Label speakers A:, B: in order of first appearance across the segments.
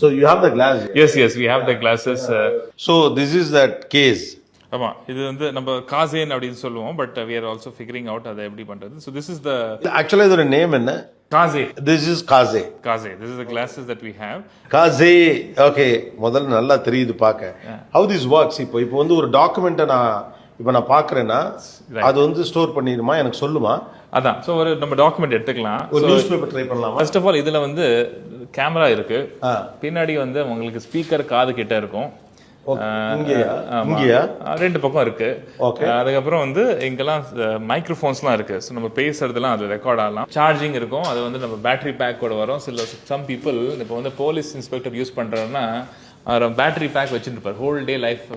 A: So you have the glass here.
B: Yes, we have the glasses.
A: So this is that case.
B: ஆமா, இது வந்து நம்ம காசேன் அப்படின்னு சொல்லுவோம், but we are also figuring out அதை எப்படி பண்றது. So this is the
A: Actually இதோட நேம் என்ன?
B: காசே.
A: This is kaze.
B: This is the glasses that we have.
A: காசே. ஓகே, முதல்ல நல்லா தெரியுது பார்க்க. How this works? இப்போ வந்து ஒரு டாக்குமெண்ட்டை நான் பார்க்குறேன்னா அது வந்து ஸ்டோர் பண்ணிடுமா, எனக்கு சொல்லுமா?
B: அதான். ஸோ ஒரு நம்ம டாக்குமெண்ட் எடுத்துக்கலாம்.
A: ஒரு நியூஸ் பேப்பர் ட்ரை பண்ணலாமா?
B: ஃபர்ஸ்ட் ஆஃப் ஆல் இதுல வந்து கேமரா இருக்கு, பின்னாடி வந்து உங்களுக்கு ஸ்பீக்கர் காது கிட்ட இருக்கும்.
A: இங்கேயா?
B: ரெண்டு பக்கம் இருக்கு. அதுக்கப்புறம் வந்து இங்கெல்லாம் மைக்ரோஃபோன்ஸ்லாம் இருக்கு. ஸோ நம்ம பேசுறதுலாம் அது ரெக்கார்ட் ஆகலாம். சார்ஜிங் இருக்கும், அது வந்து நம்ம பேட்டரி பேக் கூட வரும். சம் பீப்புள் இப்போ வந்து போலீஸ் இன்ஸ்பெக்டர் யூஸ் பண்றாருன்னா பேட்டரி பேக் வச்சுருப்பார்,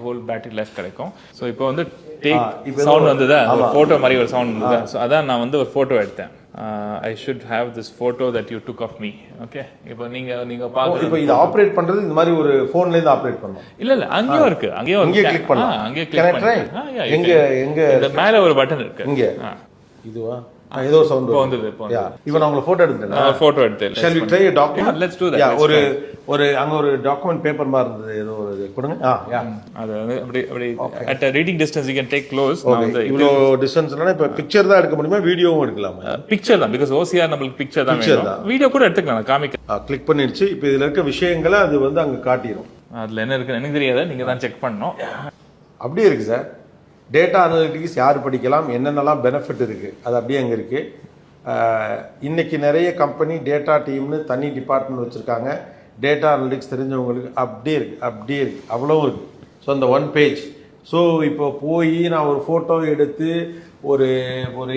B: ஹோல் பேட்டரி லைஃப் கிடைக்கும். ஸோ இப்போ வந்து சவுண்ட் வந்ததா, போட்டோ மாதிரி ஒரு சவுண்ட் வந்ததா. ஸோ அதான் நான் வந்து ஒரு போட்டோ எடுத்தேன். I should have this photo that you took of me. Okay, இப்போ நீங்க பாருங்க.
A: இப்போ இத ஆபரேட் பண்றது இந்த மாதிரி ஒரு போன்ல இருந்து ஆபரேட் பண்ணனும்.
B: இல்ல அங்கேயும் இருக்கு, அங்கேயும்
A: கிளிக் பண்ணலாம்.
B: அங்கேயே கிளிக் பண்ணலாம். எங்க இந்த மேல ஒரு பட்டன் இருக்கு.
A: இங்க இதுவா? ஏதோ சவுண்ட்
B: வந்தது.
A: இப்போ நான் உங்களுக்கு போட்டோ எடுத்தேன்.
B: போட்டோ எடுத்தேன்.
A: Shall we try a document?
B: Let's do that.
A: ஒரு அங்க ஒரு டாக்குமெண்ட் பேப்பர் மாதிரி இருந்தது, ஏதோ ஒரு கொடுங்க.
B: அது அப்படி at a reading distance you can take close.
A: இவ்வளோ டிஸ்டன்ஸ்னா இப்போ பிக்சர் தான் எடுக்க முடியுமா, வீடியோவும் எடுக்கலாமா?
B: பிக்சர் தான், because OCR நம்மளுக்கு பிக்சர் தான் வேணும். வீடியோ கூட எடுத்துக்கலாம், காமிக்க.
A: கிளிக் பண்ணிடுச்சு. இப்போ இதுல இருக்க விஷயங்களை அது வந்து அங்க காட்டிடும்.
B: அதுல என்ன இருக்குன்னு எனக்கு தெரியாது, நீங்க தான் செக் பண்ணணும்.
A: அப்படியே இருக்கு சார். டேட்டா அனலிட்டிக்ஸ் யார் படிக்கலாம், என்னென்னலாம் பெனிஃபிட் இருக்கு, அது அப்படியே அங்கே இருக்கு. இன்னைக்கு நிறைய கம்பெனி டேட்டா டீம்னு தனி டிபார்ட்மெண்ட் வச்சிருக்காங்க. டேட்டா அனலிட்டிக்ஸ் தெரிஞ்சவங்களுக்கு அப்படியே இருக்கு, அவ்வளோ இருக்கு. ஸோ அந்த ஒன் பேஜ். ஸோ இப்போ போய் நான் ஒரு ஃபோட்டோ எடுத்து ஒரு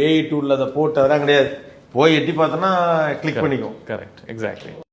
A: ஏஐ டூலில் அதை போட்டு அதெல்லாம் கிடையாது. போய் எட்டி பார்த்தோன்னா கிளிக் பண்ணிக்கும்.
B: Correct, exactly.